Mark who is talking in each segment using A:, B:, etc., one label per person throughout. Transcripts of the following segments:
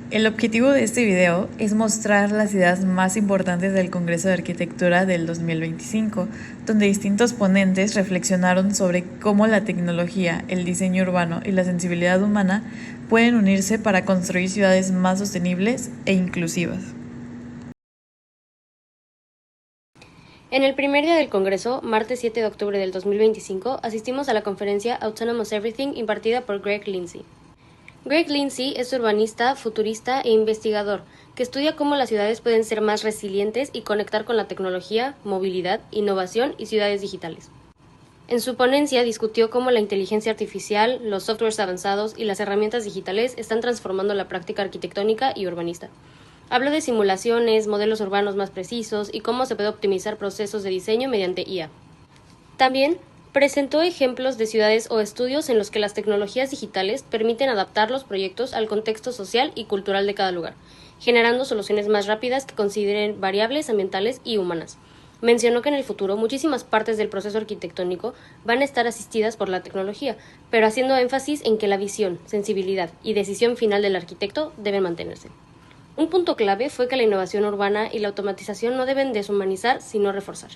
A: El objetivo de este video es mostrar las ideas más importantes del Congreso de Arquitectura del 2025, donde distintos ponentes reflexionaron sobre cómo la tecnología, el diseño urbano y la sensibilidad humana pueden unirse para construir ciudades más sostenibles e inclusivas.
B: En el primer día del Congreso, martes 7 de octubre del 2025, asistimos a la conferencia Autonomous Everything impartida por Greg Lindsay. Greg Lindsay es urbanista, futurista e investigador, que estudia cómo las ciudades pueden ser más resilientes y conectar con la tecnología, movilidad, innovación y ciudades digitales. En su ponencia discutió cómo la inteligencia artificial, los softwares avanzados y las herramientas digitales están transformando la práctica arquitectónica y urbanista. Habló de simulaciones, modelos urbanos más precisos y cómo se puede optimizar procesos de diseño mediante IA. También presentó ejemplos de ciudades o estudios en los que las tecnologías digitales permiten adaptar los proyectos al contexto social y cultural de cada lugar, generando soluciones más rápidas que consideren variables ambientales y humanas. Mencionó que en el futuro muchísimas partes del proceso arquitectónico van a estar asistidas por la tecnología, pero haciendo énfasis en que la visión, sensibilidad y decisión final del arquitecto deben mantenerse. Un punto clave fue que la innovación urbana y la automatización no deben deshumanizar, sino reforzar,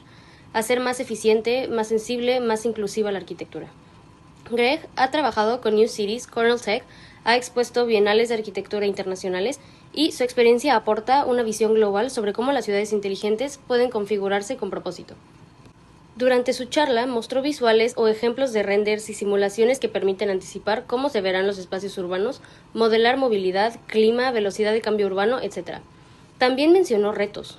B: hacer más eficiente, más sensible, más inclusiva la arquitectura. Greg ha trabajado con New Cities, Cornell Tech, ha expuesto bienales de arquitectura internacionales y su experiencia aporta una visión global sobre cómo las ciudades inteligentes pueden configurarse con propósito. Durante su charla mostró visuales o ejemplos de renders y simulaciones que permiten anticipar cómo se verán los espacios urbanos, modelar movilidad, clima, velocidad de cambio urbano, etc. También mencionó retos.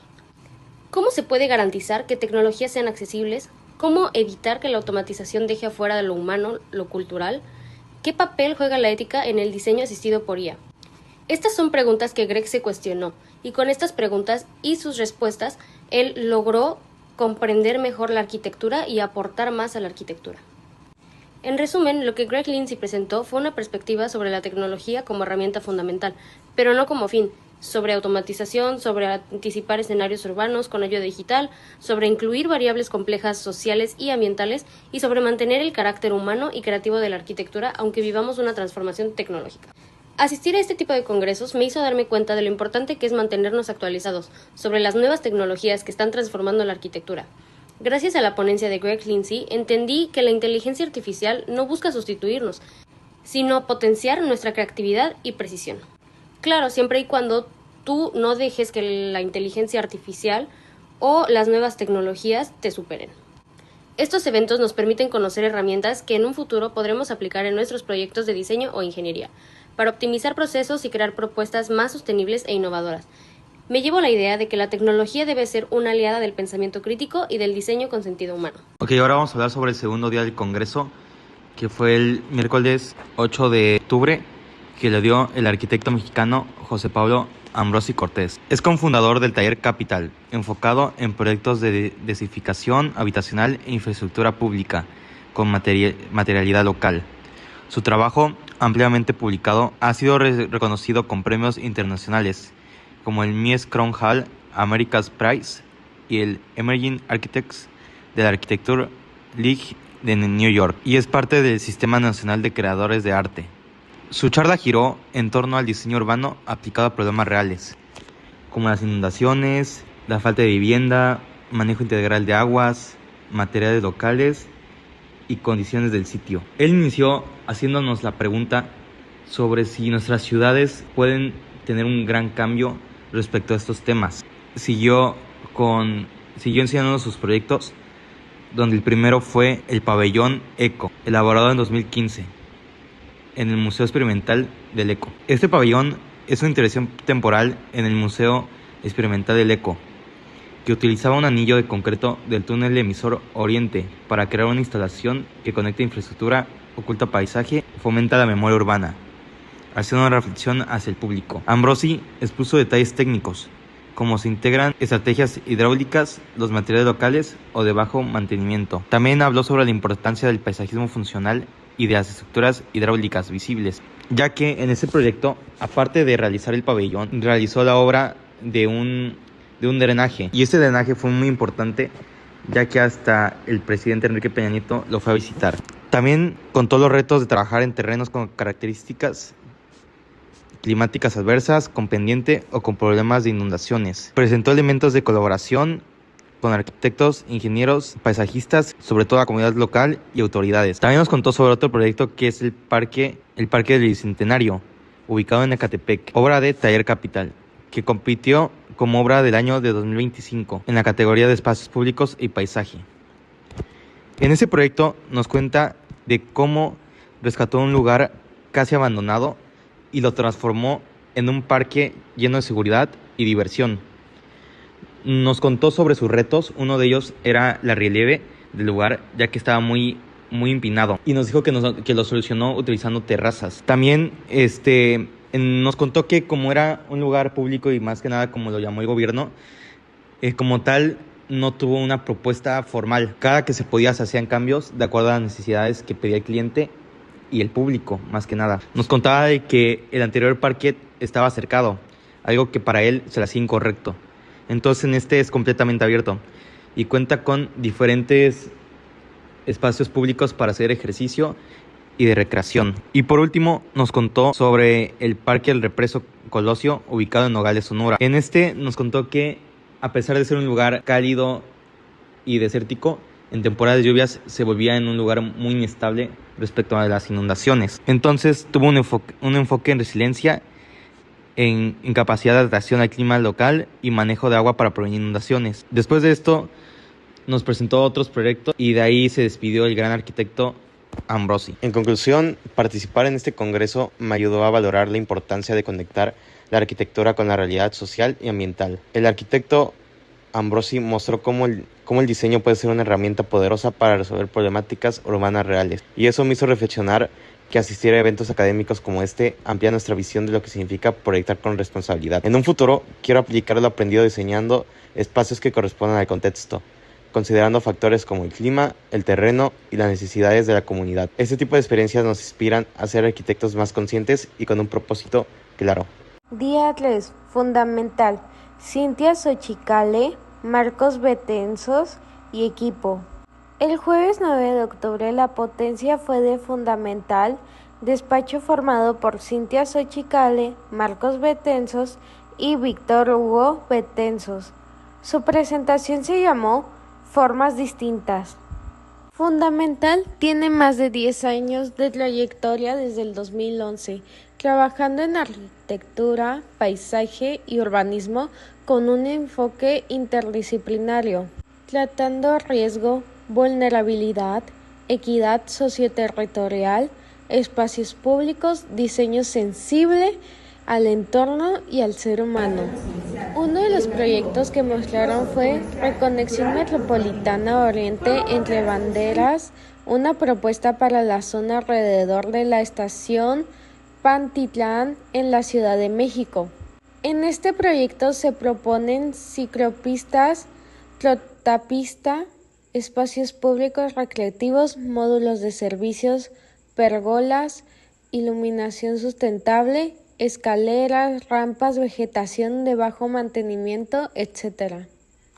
B: ¿Cómo se puede garantizar que tecnologías sean accesibles? ¿Cómo evitar que la automatización deje afuera de lo humano, lo cultural? ¿Qué papel juega la ética en el diseño asistido por IA? Estas son preguntas que Greg se cuestionó, y con estas preguntas y sus respuestas, él logró comprender mejor la arquitectura y aportar más a la arquitectura. En resumen, lo que Greg Lindsay presentó fue una perspectiva sobre la tecnología como herramienta fundamental, pero no como fin, sobre automatización, sobre anticipar escenarios urbanos con ayuda digital, sobre incluir variables complejas sociales y ambientales y sobre mantener el carácter humano y creativo de la arquitectura aunque vivamos una transformación tecnológica. Asistir a este tipo de congresos me hizo darme cuenta de lo importante que es mantenernos actualizados sobre las nuevas tecnologías que están transformando la arquitectura. Gracias a la ponencia de Greg Lindsay, entendí que la inteligencia artificial no busca sustituirnos, sino potenciar nuestra creatividad y precisión. Claro, siempre y cuando tú no dejes que la inteligencia artificial o las nuevas tecnologías te superen. Estos eventos nos permiten conocer herramientas que en un futuro podremos aplicar en nuestros proyectos de diseño o ingeniería, para optimizar procesos y crear propuestas más sostenibles e innovadoras. Me llevo la idea de que la tecnología debe ser una aliada del pensamiento crítico y del diseño con sentido humano.
C: Ok, ahora vamos a hablar sobre el segundo día del Congreso, que fue el miércoles 8 de octubre, que le dio el arquitecto mexicano José Pablo Ambrosi Cortés. Es cofundador del Taller Capital, enfocado en proyectos de densificación habitacional e infraestructura pública con materialidad local. Su trabajo, ampliamente publicado, ha sido reconocido con premios internacionales como el Mies Crown Hall America's Prize y el Emerging Architects de la Architecture League de New York, y es parte del Sistema Nacional de Creadores de Arte. Su charla giró en torno al diseño urbano aplicado a problemas reales, como las inundaciones, la falta de vivienda, manejo integral de aguas, materiales locales y condiciones del sitio. Él inició haciéndonos la pregunta sobre si nuestras ciudades pueden tener un gran cambio respecto a estos temas. Siguió enseñándonos sus proyectos, donde el primero fue el pabellón ECO, elaborado en 2015 en el Museo Experimental del ECO. Este pabellón es una intervención temporal en el Museo Experimental del ECO, que utilizaba un anillo de concreto del túnel emisor Oriente para crear una instalación que conecta infraestructura, oculta paisaje, fomenta la memoria urbana, haciendo una reflexión hacia el público. Ambrosi expuso detalles técnicos, como se integran estrategias hidráulicas, los materiales locales o de bajo mantenimiento. También habló sobre la importancia del paisajismo funcional y de las estructuras hidráulicas visibles, ya que en ese proyecto, aparte de realizar el pabellón, realizó la obra de un drenaje, y este drenaje fue muy importante, ya que hasta el presidente Enrique Peña Nieto lo fue a visitar. También contó los retos de trabajar en terrenos con características climáticas adversas, con pendiente o con problemas de inundaciones. Presentó elementos de colaboración con arquitectos, ingenieros, paisajistas, sobre todo la comunidad local y autoridades. También nos contó sobre otro proyecto que es el Parque del Bicentenario, ubicado en Ecatepec, obra de Taller Capital, que compitió como obra del año de 2025 en la categoría de espacios públicos y paisaje. En ese proyecto nos cuenta de cómo rescató un lugar casi abandonado y lo transformó en un parque lleno de seguridad y diversión. Nos contó sobre sus retos. Uno de ellos era la relieve del lugar, ya que estaba muy empinado, y nos dijo que lo solucionó utilizando terrazas. También nos contó que como era un lugar público y más que nada como lo llamó el gobierno, como tal no tuvo una propuesta formal. Cada que se podía se hacían cambios de acuerdo a las necesidades que pedía el cliente y el público, más que nada. Nos contaba de que el anterior parque estaba cercado, algo que para él se le hacía incorrecto. Entonces en este es completamente abierto y cuenta con diferentes espacios públicos para hacer ejercicio y de recreación. Y por último nos contó sobre el Parque del Represo Colosio, ubicado en Nogales, Sonora. En este nos contó que a pesar de ser un lugar cálido y desértico, en temporadas de lluvias se volvía en un lugar muy inestable respecto a las inundaciones. Entonces tuvo un enfoque en resiliencia, en capacidad de adaptación al clima local y manejo de agua para prevenir inundaciones. Después de esto nos presentó otros proyectos y de ahí se despidió el gran arquitecto Ambrosi. En conclusión, participar en este congreso me ayudó a valorar la importancia de conectar la arquitectura con la realidad social y ambiental. El arquitecto Ambrosi mostró cómo el diseño puede ser una herramienta poderosa para resolver problemáticas urbanas reales, y eso me hizo reflexionar que asistir a eventos académicos como este amplía nuestra visión de lo que significa proyectar con responsabilidad. En un futuro, quiero aplicar lo aprendido diseñando espacios que correspondan al contexto, considerando factores como el clima, el terreno y las necesidades de la comunidad. Este tipo de experiencias nos inspiran a ser arquitectos más conscientes y con un propósito claro.
D: Día 3. Fundamental. Cintia Xochicale, Marcos Betanzos y equipo. El jueves 9 de octubre la ponencia fue de Fundamental, despacho formado por Cintia Xochicale, Marcos Betanzos y Víctor Hugo Betanzos. Su presentación se llamó Formas distintas. Fundamental tiene más de 10 años de trayectoria desde el 2011, trabajando en arquitectura, paisaje y urbanismo con un enfoque interdisciplinario, tratando riesgo, vulnerabilidad, equidad socioterritorial, espacios públicos, diseño sensible al entorno y al ser humano. Uno de los proyectos que mostraron fue Reconexión Metropolitana Oriente entre Banderas, una propuesta para la zona alrededor de la estación Pantitlán en la Ciudad de México. En este proyecto se proponen ciclopistas, trotapista, espacios públicos recreativos, módulos de servicios, pergolas, iluminación sustentable, escaleras, rampas, vegetación de bajo mantenimiento, etc.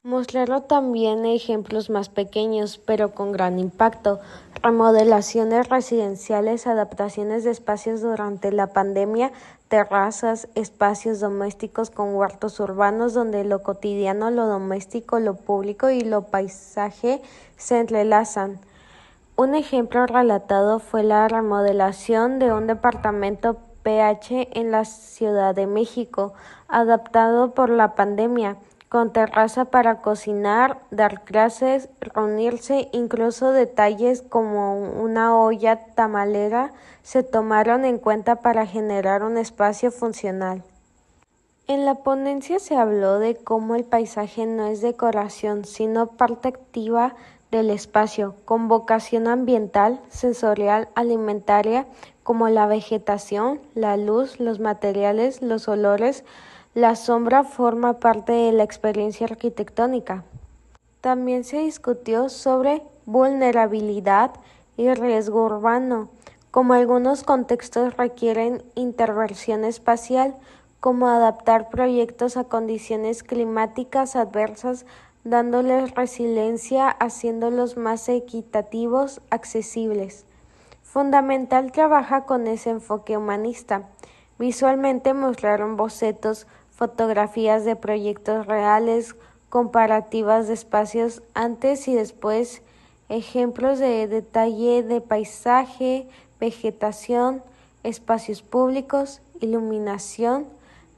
D: Mostraron también ejemplos más pequeños, pero con gran impacto: remodelaciones residenciales, adaptaciones de espacios durante la pandemia, terrazas, espacios domésticos con huertos urbanos donde lo cotidiano, lo doméstico, lo público y lo paisaje se entrelazan. Un ejemplo relatado fue la remodelación de un departamento PH en la Ciudad de México, adaptado por la pandemia, con terraza para cocinar, dar clases, reunirse, incluso detalles como una olla tamalera se tomaron en cuenta para generar un espacio funcional. En la ponencia se habló de cómo el paisaje no es decoración, sino parte activa del espacio, con vocación ambiental, sensorial, alimentaria, como la vegetación, la luz, los materiales, los olores. La sombra forma parte de la experiencia arquitectónica. También se discutió sobre vulnerabilidad y riesgo urbano, como algunos contextos requieren intervención espacial, como adaptar proyectos a condiciones climáticas adversas, dándoles resiliencia, haciéndolos más equitativos, accesibles. Fundamental trabaja con ese enfoque humanista. Visualmente mostraron bocetos, fotografías de proyectos reales, comparativas de espacios antes y después, ejemplos de detalle de paisaje, vegetación, espacios públicos, iluminación,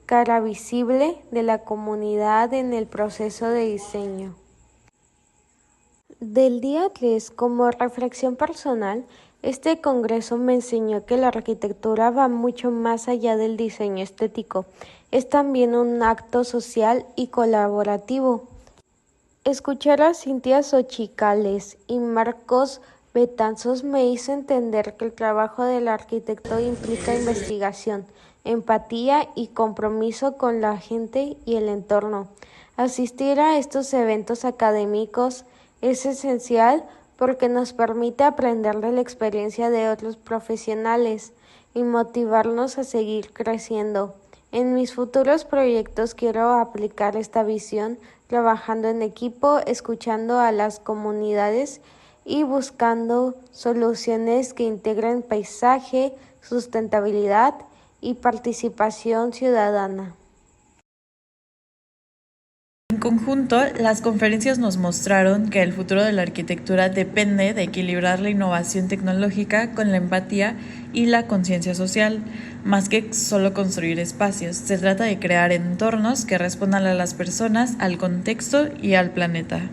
D: cara visible de la comunidad en el proceso de diseño. Del día 3, como reflexión personal, este congreso me enseñó que la arquitectura va mucho más allá del diseño estético. Es también un acto social y colaborativo. Escuchar a Cintia Xochicales y Marcos Betanzos me hizo entender que el trabajo del arquitecto implica investigación, empatía y compromiso con la gente y el entorno. Asistir a estos eventos académicos es esencial porque nos permite aprender de la experiencia de otros profesionales y motivarnos a seguir creciendo. En mis futuros proyectos quiero aplicar esta visión trabajando en equipo, escuchando a las comunidades y buscando soluciones que integren paisaje, sustentabilidad y participación ciudadana.
A: En conjunto, las conferencias nos mostraron que el futuro de la arquitectura depende de equilibrar la innovación tecnológica con la empatía y la conciencia social, más que solo construir espacios. Se trata de crear entornos que respondan a las personas, al contexto y al planeta.